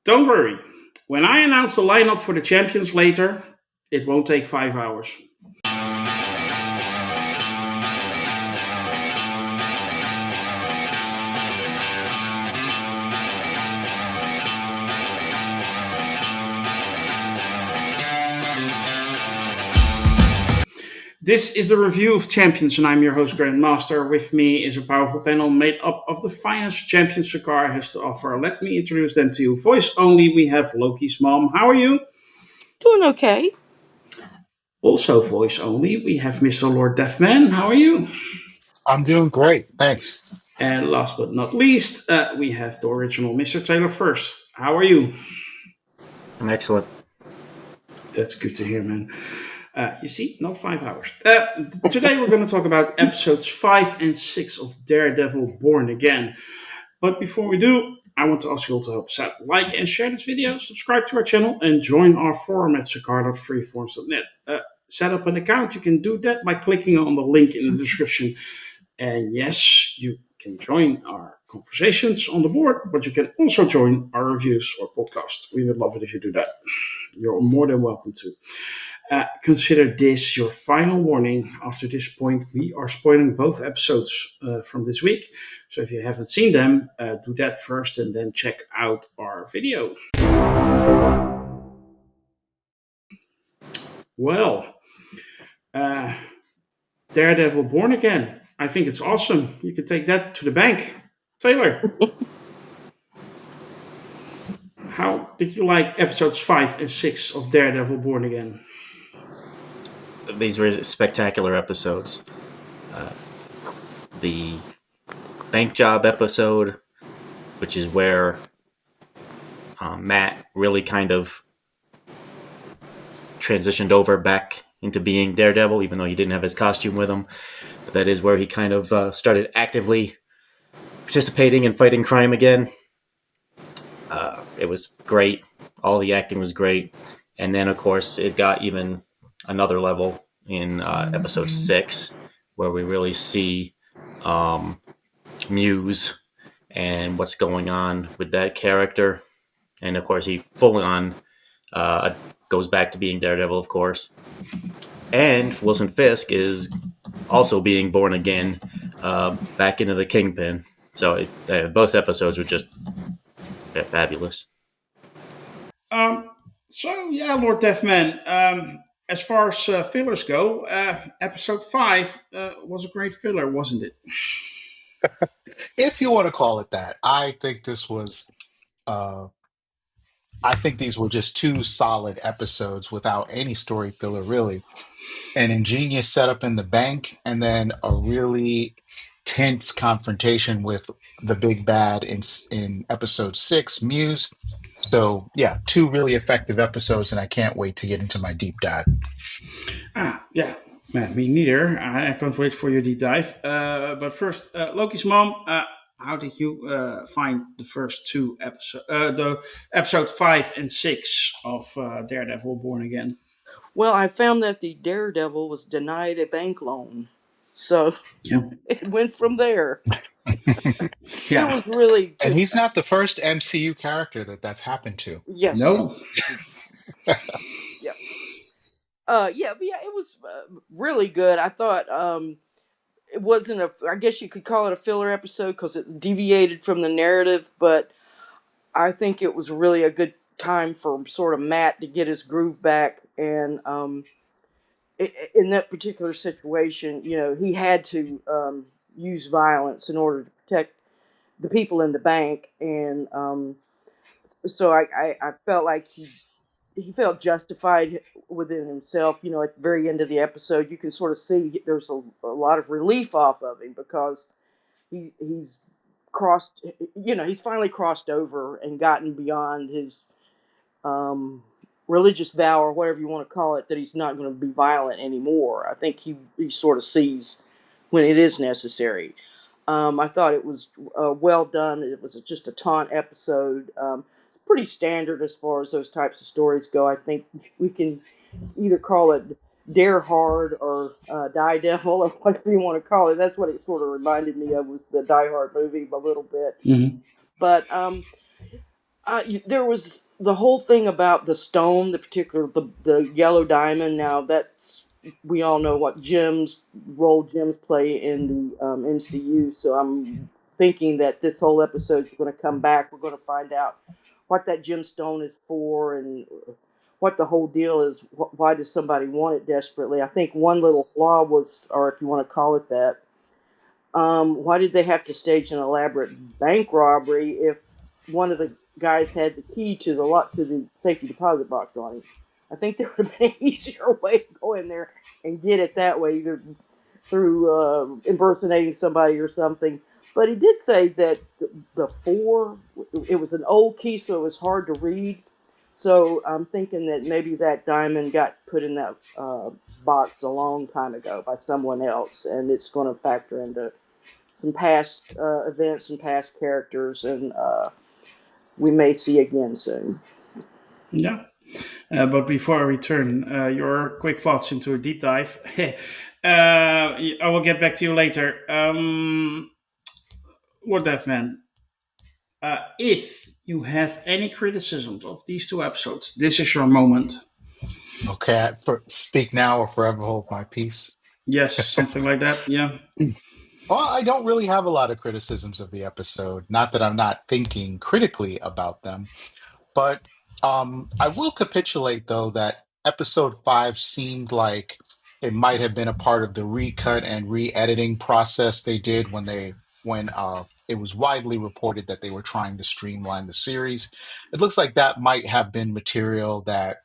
Don't worry. When I announce the lineup for the champions later, it won't take 5 hours. This is the review of Champions, and I'm your host, Grandmaster. With me is a powerful panel made up of the finest champions Sakar has to offer. Let me introduce them to you. Voice only, we have Lokismom. How are you? Doing okay. Also voice only, we have Mr. Lord Death Man. How are you? I'm doing great. Thanks. And last but not least, we have the original Mr. Taylor First. How are you? I'm excellent. That's good to hear, man. You see, not 5 hours. Today we're going to talk about episodes 5 and 6 of Daredevil Born Again. But before we do, I want to ask you all to help us out. Like and share this video, subscribe to our channel, and join our forum at sakar.freeforms.net. Set up an account. You can do that by clicking on the link in the description. And yes, you can join our conversations on the board, but you can also join our reviews or podcasts. We would love it if you do that. You're more than welcome to. Consider this your final warning. After this point, we are spoiling both episodes from this week. So if you haven't seen them, do that first and then check out our video. Well, Daredevil Born Again. I think it's awesome. You can take that to the bank. Taylor, how did you like episodes 5 and 6 of Daredevil Born Again? These were spectacular episodes. The bank job episode, which is where Matt really kind of transitioned over back into being Daredevil, even though he didn't have his costume with him. But that is where he kind of started actively participating in fighting crime again. It was great. All the acting was great. And then, of course, it got even another level in episode 6, where we really see Muse and what's going on with that character. And, of course, he full on goes back to being Daredevil, of course. And Wilson Fisk is also being born again back into the Kingpin. So both episodes were just fabulous. Lord Deathman, as far as fillers go, episode 5 was a great filler, wasn't it? If you want to call it that, I think this was. I think these were just two solid episodes without any story filler, really. An ingenious setup in the bank, and then a really tense confrontation with the big bad in episode 6, Muse. So yeah, two really effective episodes, and I can't wait to get into my deep dive. Yeah, man, me neither. I can't wait for your deep dive. But first, Lokismom, how did you find the first two episodes, the episode 5 and 6 of Daredevil Born Again? Well, I found that the Daredevil was denied a bank loan. So it went from there. Yeah. It was really And good. he's not the first MCU character that's happened to. Yes. No. Yeah. It was really good. I thought it wasn't I guess you could call it a filler episode because it deviated from the narrative, but I think it was really a good time for sort of Matt to get his groove back. And in that particular situation, he had to use violence in order to protect the people in the bank. And so I felt like he felt justified within himself. At the very end of the episode, you can sort of see there's a lot of relief off of him because he's crossed. He's finally crossed over and gotten beyond his religious vow or whatever you want to call it, that he's not going to be violent anymore. I think he sort of sees when it is necessary. I thought it was well done. It was just a taunt episode. Pretty standard as far as those types of stories go. I think we can either call it Dare Hard or Die Devil or whatever you want to call it. That's what it sort of reminded me of, was the Die Hard movie a little bit. Mm-hmm. But There was the whole thing about the stone, the particular the yellow diamond. Now that's we all know what gems role gems play in the MCU. So I'm thinking that this whole episode is going to come back. We're going to find out what that gemstone is for and what the whole deal is. Why does somebody want it desperately? I think one little flaw was, or if you want to call it that, why did they have to stage an elaborate bank robbery if one of the guys had the key to the lot to the safety deposit box on him? I think there would have been an easier way to go in there and get it that way, either through impersonating somebody or something. But he did say that the four, it was an old key, so it was hard to read. So I'm thinking that maybe that diamond got put in that box a long time ago by someone else, and it's going to factor into some past events and past characters, and we may see again soon. Yeah. But before I return, your quick thoughts into a deep dive. I will get back to you later. Lord Deathman, if you have any criticisms of these two episodes, this is your moment. Okay, speak now or forever hold my peace. Yes, something like that. Yeah. Well, I don't really have a lot of criticisms of the episode. Not that I'm not thinking critically about them, but I will capitulate though that episode 5 seemed like it might have been a part of the recut and re-editing process they did when it was widely reported that they were trying to streamline the series. It looks like that might have been material that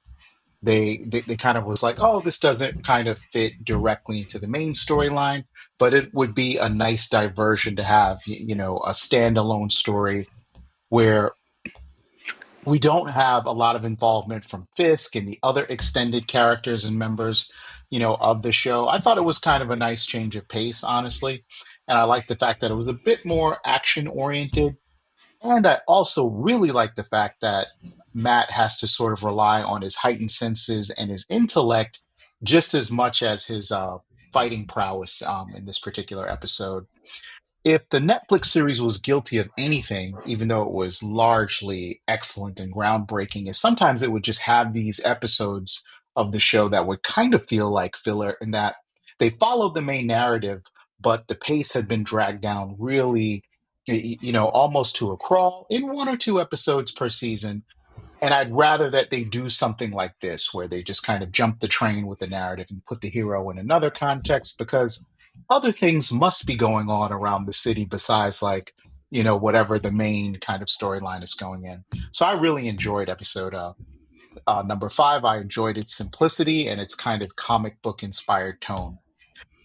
they kind of was like, oh, this doesn't kind of fit directly into the main storyline, but it would be a nice diversion to have, a standalone story where we don't have a lot of involvement from Fisk and the other extended characters and members, of the show. I thought it was kind of a nice change of pace, honestly. And I like the fact that it was a bit more action oriented. And I also really like the fact that Matt has to sort of rely on his heightened senses and his intellect just as much as his fighting prowess in this particular episode. If the Netflix series was guilty of anything, even though it was largely excellent and groundbreaking, is sometimes it would just have these episodes of the show that would kind of feel like filler in that they followed the main narrative, but the pace had been dragged down really, almost to a crawl in one or two episodes per season. And I'd rather that they do something like this, where they just kind of jump the train with the narrative and put the hero in another context, because other things must be going on around the city besides, like, whatever the main kind of storyline is going in. So I really enjoyed episode number 5. I enjoyed its simplicity and its kind of comic book inspired tone.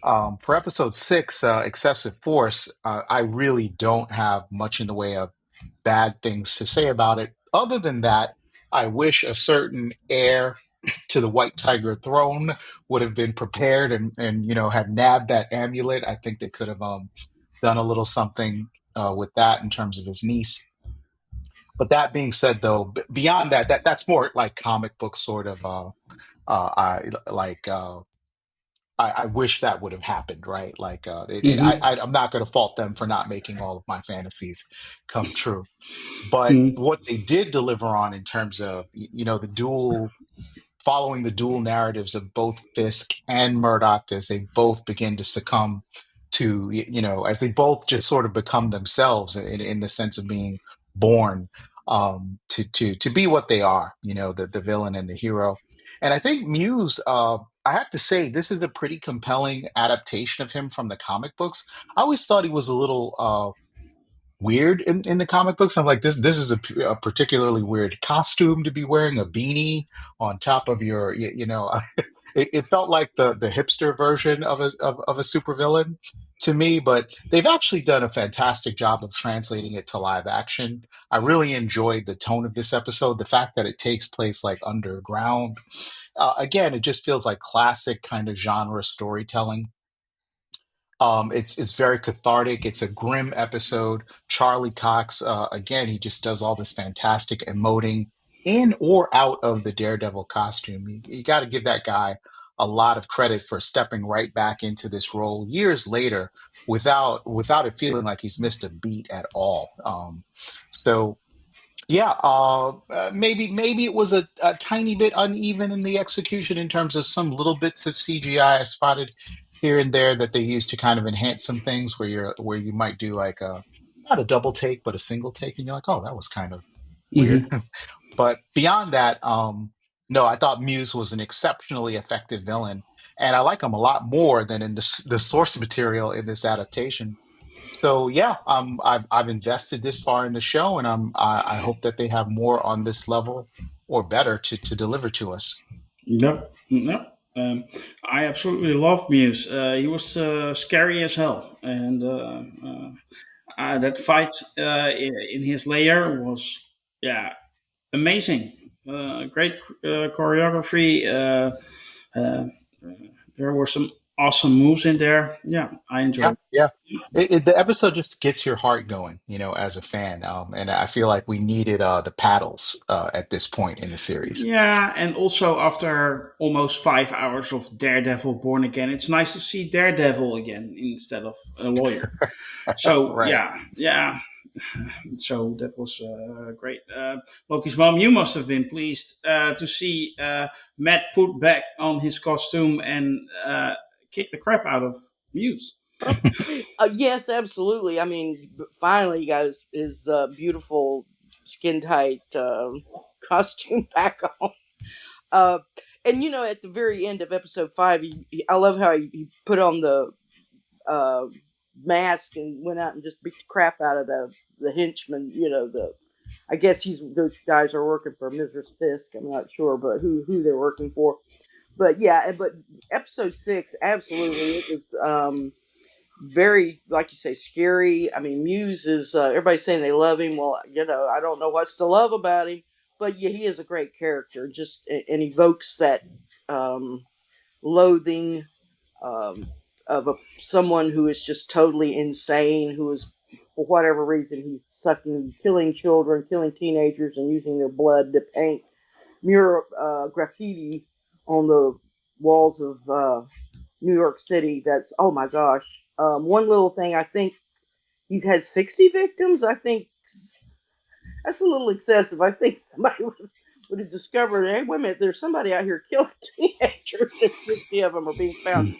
For episode 6, Excessive Force, I really don't have much in the way of bad things to say about it. Other than that, I wish a certain heir to the White Tiger throne would have been prepared and had nabbed that amulet. I think they could have done a little something with that in terms of his niece. But that being said, though, beyond that, that's more like comic book sort of. I like. I wish that would have happened, right? Like, Mm-hmm. I'm not going to fault them for not making all of my fantasies come true. But Mm-hmm. what they did deliver on in terms of, the dual, following the dual narratives of both Fisk and Murdoch as they both begin to succumb to, as they both just sort of become themselves in the sense of being born to be what they are, the villain and the hero. And I think Muse, I have to say, this is a pretty compelling adaptation of him from the comic books. I always thought he was a little weird in the comic books. I'm like, this is a particularly weird costume to be wearing, a beanie on top of your, it felt like the hipster version of a supervillain to me, but they've actually done a fantastic job of translating it to live action. I really enjoyed the tone of this episode, the fact that it takes place like underground. Again, it just feels like classic kind of genre storytelling. It's very cathartic. It's a grim episode. Charlie Cox, again, he just does all this fantastic emoting in or out of the Daredevil costume. You got to give that guy a lot of credit for stepping right back into this role years later without it feeling like he's missed a beat at all. So Yeah, maybe it was a tiny bit uneven in the execution in terms of some little bits of CGI I spotted here and there that they used to kind of enhance some things where you might do like a not a double take but a single take and you're like, oh, that was kind of weird. Hmm. But beyond that, no, I thought Muse was an exceptionally effective villain, and I like him a lot more than in the source material in this adaptation. So yeah, I've invested this far in the show, and I hope that they have more on this level or better to deliver to us. Yep. Yep. I absolutely love Muse. He was scary as hell, and that fight in his lair was, yeah, amazing. Great choreography. Uh, there were some awesome moves in there. Yeah, I Yeah, enjoyed. yeah. The episode just gets your heart going, as a fan. And I feel like we needed the paddles at this point in the series. Yeah, and also after almost 5 hours of Daredevil Born Again, it's nice to see Daredevil again instead of a lawyer. So Right. yeah, yeah. So that was great. Loki's mom, you must have been pleased to see Matt put back on his costume and kick the crap out of Muse. Yes, absolutely. I mean, finally, he got his beautiful skin tight costume back on. Uh, and at the very end of episode 5, I love how he put on the uh, mask and went out and just beat the crap out of the henchman. I guess those guys are working for Mrs. Fisk. I'm not sure, but who they're working for. But yeah, but episode 6, absolutely, it was very, like you say, scary. I mean, Muse is everybody's saying they love him. Well, I don't know what's to love about him, but yeah, he is a great character. Just and evokes that um, loathing of someone who is just totally insane, who is for whatever reason he's killing children, killing teenagers, and using their blood to paint mural graffiti on the walls of New York City. That's, oh my gosh. One little thing, I think he's had 60 victims. I think that's a little excessive. I think somebody would have discovered, hey, wait a minute, there's somebody out here killing teenagers, and 60 of them are being found.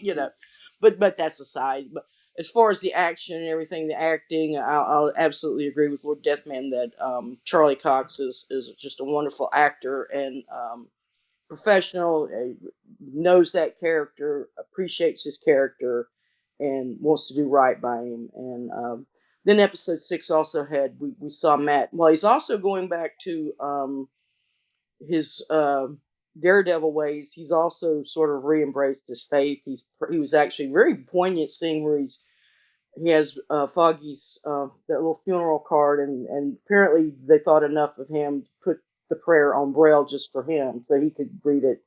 But that's aside. But as far as the action and everything, the acting, I'll absolutely agree with Lord Deathman that Charlie Cox is just a wonderful actor and professional, knows that character, appreciates his character, and wants to do right by him. And then episode 6 also had we saw Matt. Well, he's also going back to his Daredevil ways. He's also sort of re-embraced his faith. He was actually very poignant seeing where he has Foggy's that little funeral card, and apparently they thought enough of him to put the prayer on Braille just for him, so he could read it.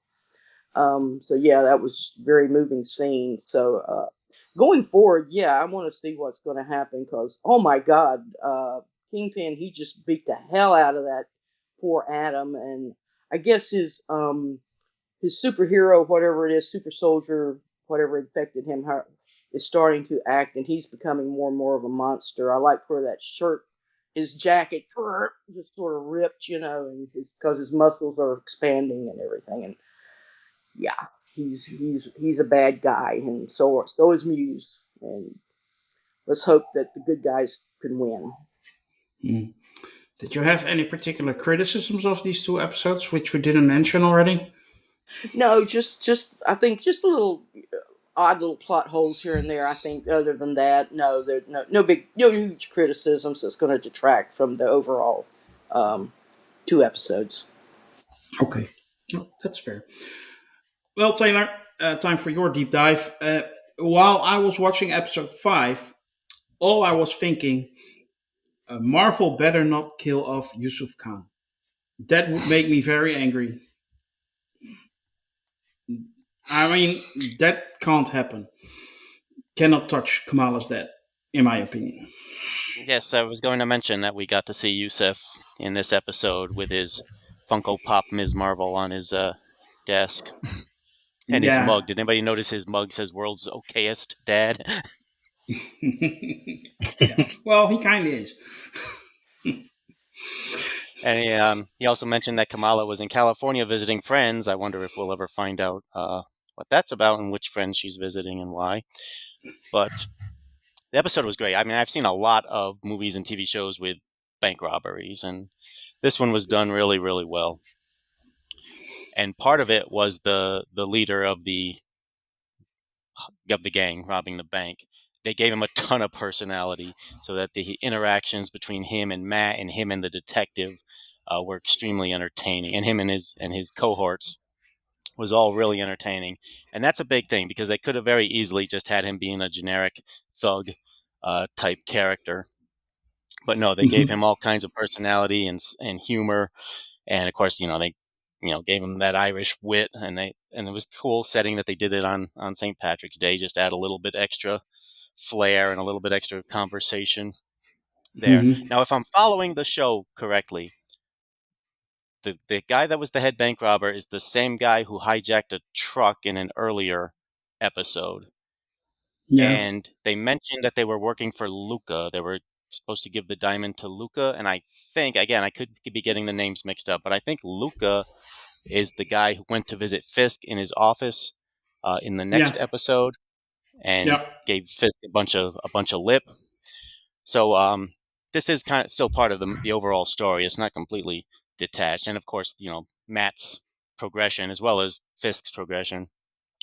So yeah, that was just a very moving scene. So going forward, yeah, I want to see what's going to happen because oh my God, Kingpin, he just beat the hell out of that poor Adam, and I guess his superhero, whatever it is, super soldier, whatever infected him, is starting to act, and he's becoming more and more of a monster. I like where that shirt, his jacket, just sort of ripped, and because his muscles are expanding and everything, and yeah, he's a bad guy, and so is Muse, and let's hope that the good guys can win. Hmm. Did you have any particular criticisms of these two episodes, which we didn't mention already? No, just I think just a little odd little plot holes here and there. I think other than that, no, there's no huge criticisms that's going to detract from the overall um, 2 episodes. Okay, no, that's fair. Well, Taylor, time for your deep dive. While I was watching episode 5, all I was thinking, Marvel better not kill off Yusuf Khan. That would make me very angry. I mean, that can't happen. Cannot touch Kamala's dead, in my opinion. Yes, I was going to mention that we got to see Yusef in this episode with his Funko Pop Ms. Marvel on his desk. And his Yeah. mug. Did anybody notice his mug says "World's Okayest Dad"? Yeah. Well, he kind of is. And he also mentioned that Kamala was in California visiting friends. I wonder if we'll ever find out what that's about and which friends she's visiting and why. But the episode was great. I mean, I've seen a lot of movies and TV shows with bank robberies, and this one was done really, really well. And part of it was the leader of the gang robbing the bank. They gave him a ton of personality, so that the interactions between him and Matt and him and the detective were extremely entertaining, and him and his cohorts was all really entertaining. And that's a big thing because they could have very easily just had him being a generic thug type character. But no, they gave Hmm. him all kinds of personality and humor, and of course, they gave him that Irish wit, and it was cool setting that they did it on St. Patrick's Day, just add a little bit extra flair and a little bit extra conversation there. Hmm. Now, if I'm following the show correctly, the guy that was the head bank robber is the same guy who hijacked a truck in an earlier episode. Yeah. And they mentioned that they were working for Luca. They were supposed to give the diamond to Luca, and I think, again, I could be getting the names mixed up, but I think Luca is the guy who went to visit Fisk in his office in the next Yeah. episode and Yeah. gave Fisk a bunch of lip. So this is kind of still part of the overall story. It's not completely detached, and of course, Matt's progression as well as Fisk's progression.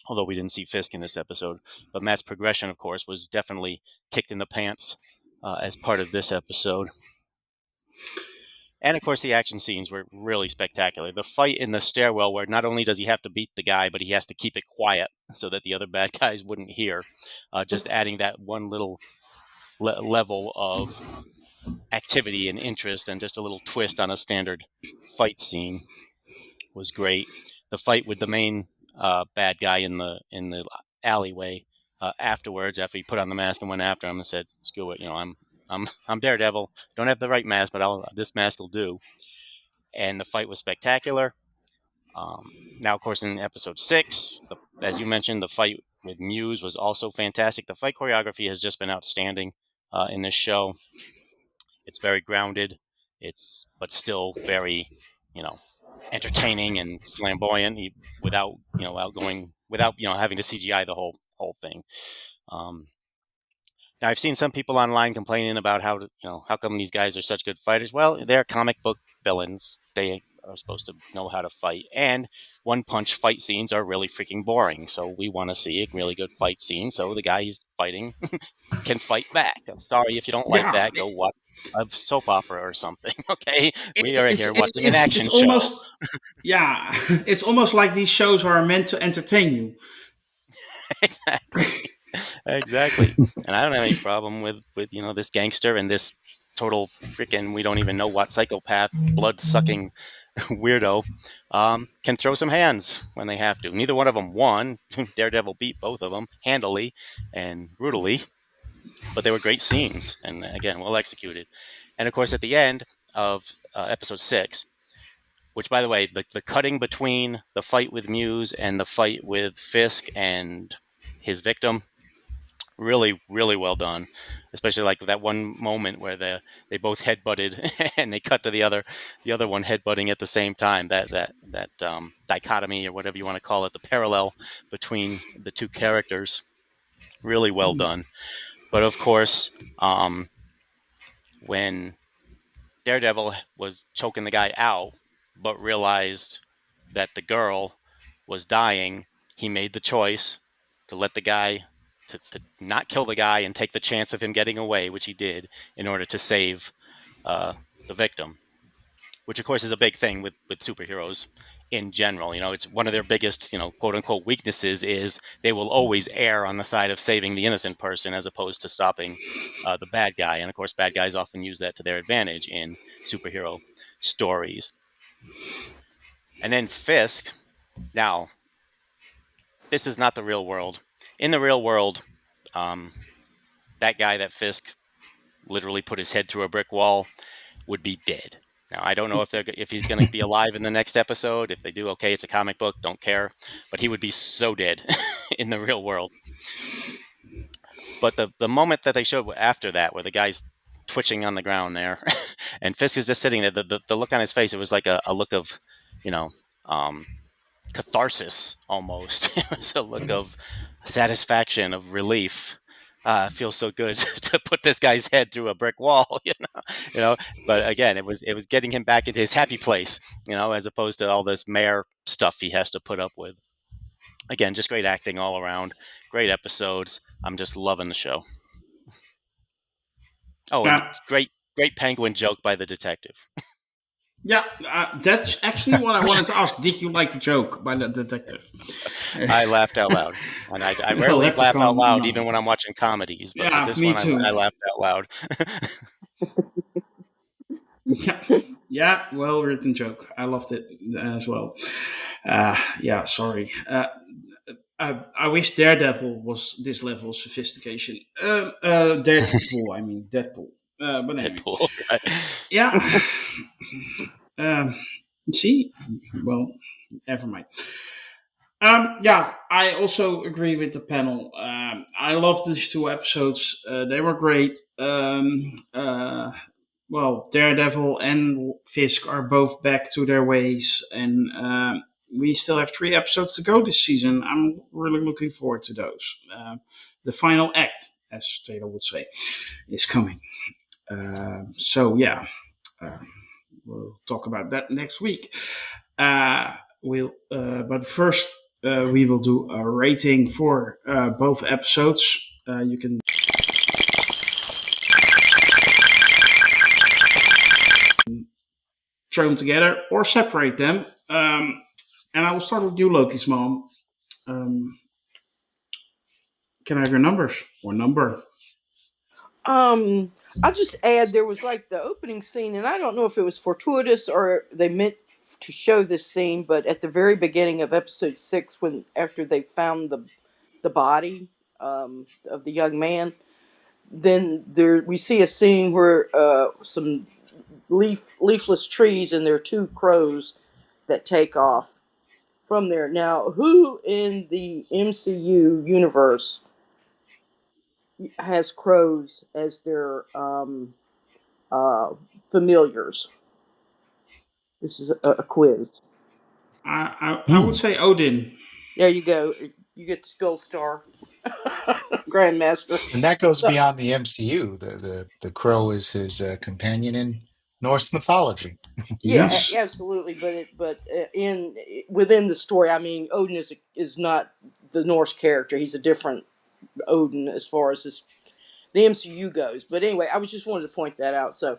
Although we didn't see Fisk in this episode, but Matt's progression, of course, was definitely kicked in the pants as part of this episode. And of course, the action scenes were really spectacular. The fight in the stairwell, where not only does he have to beat the guy, but he has to keep it quiet so that the other bad guys wouldn't hear. Just adding that one little level of activity and interest and just a little twist on a standard fight scene was great. The fight with the main bad guy in the alleyway afterwards, after he put on the mask and went after him and said, "Screw it, I'm Daredevil. Don't have the right mask, but this mask will do." And the fight was spectacular. Now, of course, in episode 6, as you mentioned, the fight with Muse was also fantastic. The fight choreography has just been outstanding in this show. It's very grounded. It's but still very, you know, entertaining and flamboyant without outgoing without having to CGI the whole thing. Um, Now I've seen some people online complaining about how come these guys are such good fighters. Well, they're comic book villains. They are supposed to know how to fight, and one punch fight scenes are really freaking boring. So we want to see a really good fight scene. So the guy he's fighting can fight back. I'm sorry if you don't like Yeah. that. Go watch a soap opera or something. Okay, It's we are it's here it's watching an it's, it's action show. almost, yeah. It's almost like these shows are meant to entertain you. Exactly. Exactly. And I don't have any problem with this gangster and this total freaking we don't even know what psychopath blood sucking weirdo can throw some hands when they have to. Neither one of them won. Daredevil beat both of them handily and brutally, but they were great scenes and again well executed. And of course, at the end of episode 6, which by the way, the cutting between the fight with Muse and the fight with Fisk and his victim, really really well done, especially like that one moment where they both headbutted and they cut to the other one headbutting at the same time. That dichotomy or whatever you want to call it, the parallel between the two characters, really well done. But of course, when Daredevil was choking the guy out but realized that the girl was dying, he made the choice to let the guy to not kill the guy and take the chance of him getting away, which he did in order to save uh, the victim. Which, of course, is a big thing with superheroes in general. It's one of their biggest, quote unquote, weaknesses is they will always err on the side of saving the innocent person as opposed to stopping the bad guy. And of course, bad guys often use that to their advantage in superhero stories. And then Fisk. Now, this is not the real world. In the real world, um, that guy that Fisk literally put his head through a brick wall would be dead. Now I don't know if he's going to be alive in the next episode. If they do, okay, it's a comic book, don't care. But he would be so dead in the real world. But the moment that they showed after that, where the guy's twitching on the ground there, and Fisk is just sitting there. The look on his face, it was like a look of, you know, um, catharsis almost. It was a look of satisfaction, of relief. It feels so good to put this guy's head through a brick wall, you know. But again, it was getting him back into his happy place, as opposed to all this mayor stuff he has to put up with. Again, just great acting all around, great episodes. I'm just loving the show. Oh, and Yeah, great penguin joke by the detective. yeah. That's actually what I wanted to ask. Did you like the joke by the detective? I laughed out loud, and I The rarely laugh out leprechaun. loud, No. even when I'm watching comedies. But with Yeah, this me one, too. I laughed out loud. Yeah, yeah. Well written joke. I loved it as well. Yeah. Sorry. I wish Daredevil was this level of sophistication. Deadpool. I mean Deadpool. But anyway. Deadpool, right? Yeah. Um, see, well, never mind. Yeah, I also agree with the panel. I love these two episodes. They were great. Well, Daredevil and Fisk are both back to their ways, and we still have 3 episodes to go this season. I'm really looking forward to those. The final act, as Taylor would say, is coming. So yeah, uh, we'll talk about that next week. But first, we will do a rating for both episodes. You can throw them together or separate them. And I will start with you, Loki's mom. Um, can I have your numbers or number? Um, I'll just add there was like the opening scene, and I don't know if it was fortuitous or they meant to show this scene, but at the very beginning of episode 6, when after they found the body of the young man, then there we see a scene where some leafless trees, and there are 2 crows that take off from there. Now, who in the MCU universe has crows as their uh, familiars? This is a quiz. I would Hmm. say Odin. There you go. You get the Skull Star, Grandmaster. And that goes So, beyond the MCU. The crow is his companion in Norse mythology. yeah, Yes. absolutely. But in within the story, I mean, Odin is not the Norse character. He's a different Odin as far as the MCU goes. But anyway, I was just wanted to point that out. So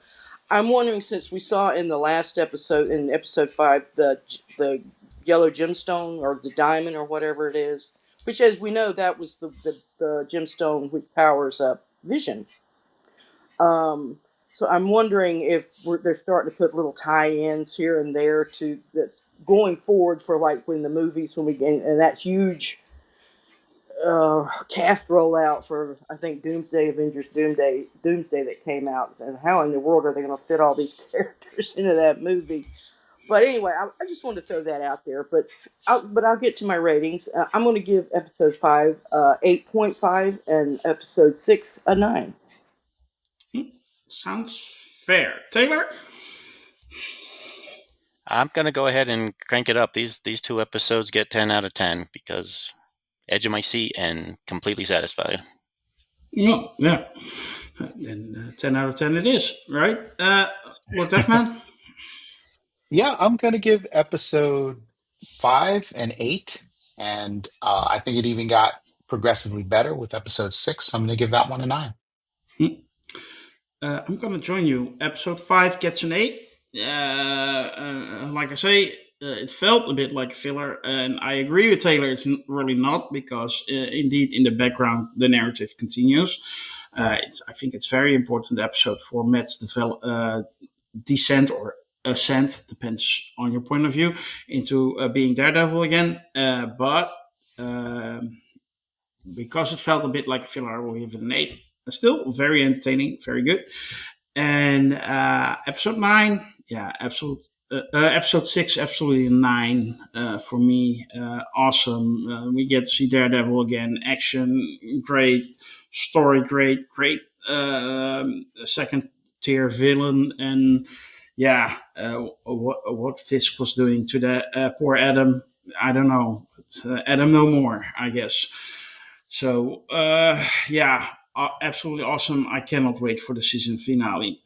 I'm wondering, since we saw in the last episode, in episode 5, the yellow gemstone or the diamond or whatever it is, which, as we know, that was the gemstone which powers up Vision. So I'm wondering if they're starting to put little tie-ins here and there to that's going forward for like when the movies when we get and that huge cast rollout for I think Doomsday that came out, and how in the world are they going to fit all these characters into that movie? But anyway, I just wanted to throw that out there. But I'll get to my ratings. I'm going to give episode 5 8.5 and episode 6 a 9. Sounds fair. Taylor? I'm gonna go ahead and crank it up. These 2 episodes get 10 out of 10 because edge of my seat and completely satisfied. Yeah, yeah. Then 10 out of 10 it is, right? Lord Deathman? Yeah, I'm going to give episode 5 and 8. And I think it even got progressively better with episode 6. So I'm going to give that one a 9. I'm going to join you. Episode 5 gets an 8. Like I say, it felt a bit like a filler, and I agree with Taylor. It's really not because, indeed, in the background, the narrative continues. I think it's very important episode for Matt's descent or ascent, depends on your point of view, into being Daredevil again. But because it felt a bit like a filler, I will give it an 8. Still very entertaining, very good. And episode 9, yeah, episode 6, absolutely 9 for me. Awesome. We get to see Daredevil again. Action, great. Story, great. Great second tier villain, and yeah, what Fisk was doing to the poor Adam, I don't know. But, Adam no more, I guess. So yeah, absolutely awesome. I cannot wait for the season finale.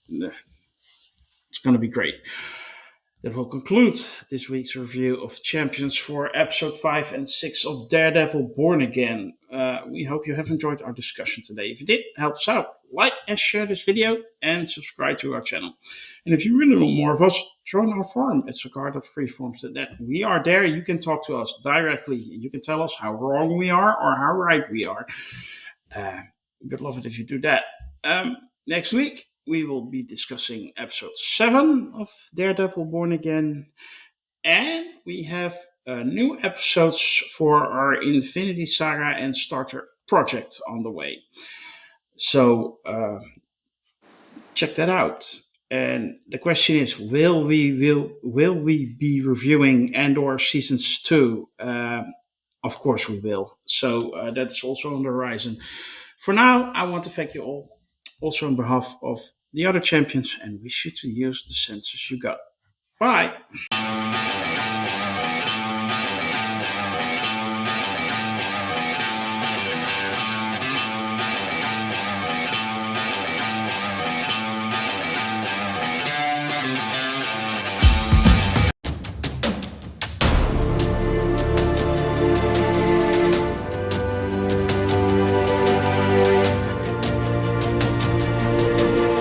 It's going to be great. That will conclude this week's review of Champions for episode 5 and 6 of Daredevil Born Again. We hope you have enjoyed our discussion today. If you did, help us out. Like and share this video and subscribe to our channel. And if you really want more of us, join our forum at cigar.freeforums.net. We are there. You can talk to us directly. You can tell us how wrong we are or how right we are. We'd love it if you do that. Next week, we will be discussing episode 7 of Daredevil Born Again. And we have new episodes for our Infinity Saga and Starter project on the way. So check that out. And the question is, will we be reviewing Andor seasons 2? Of course we will. So that's also on the horizon. For now, I want to thank you all, also on behalf of the other champions, and wish you to use the senses you got. Bye.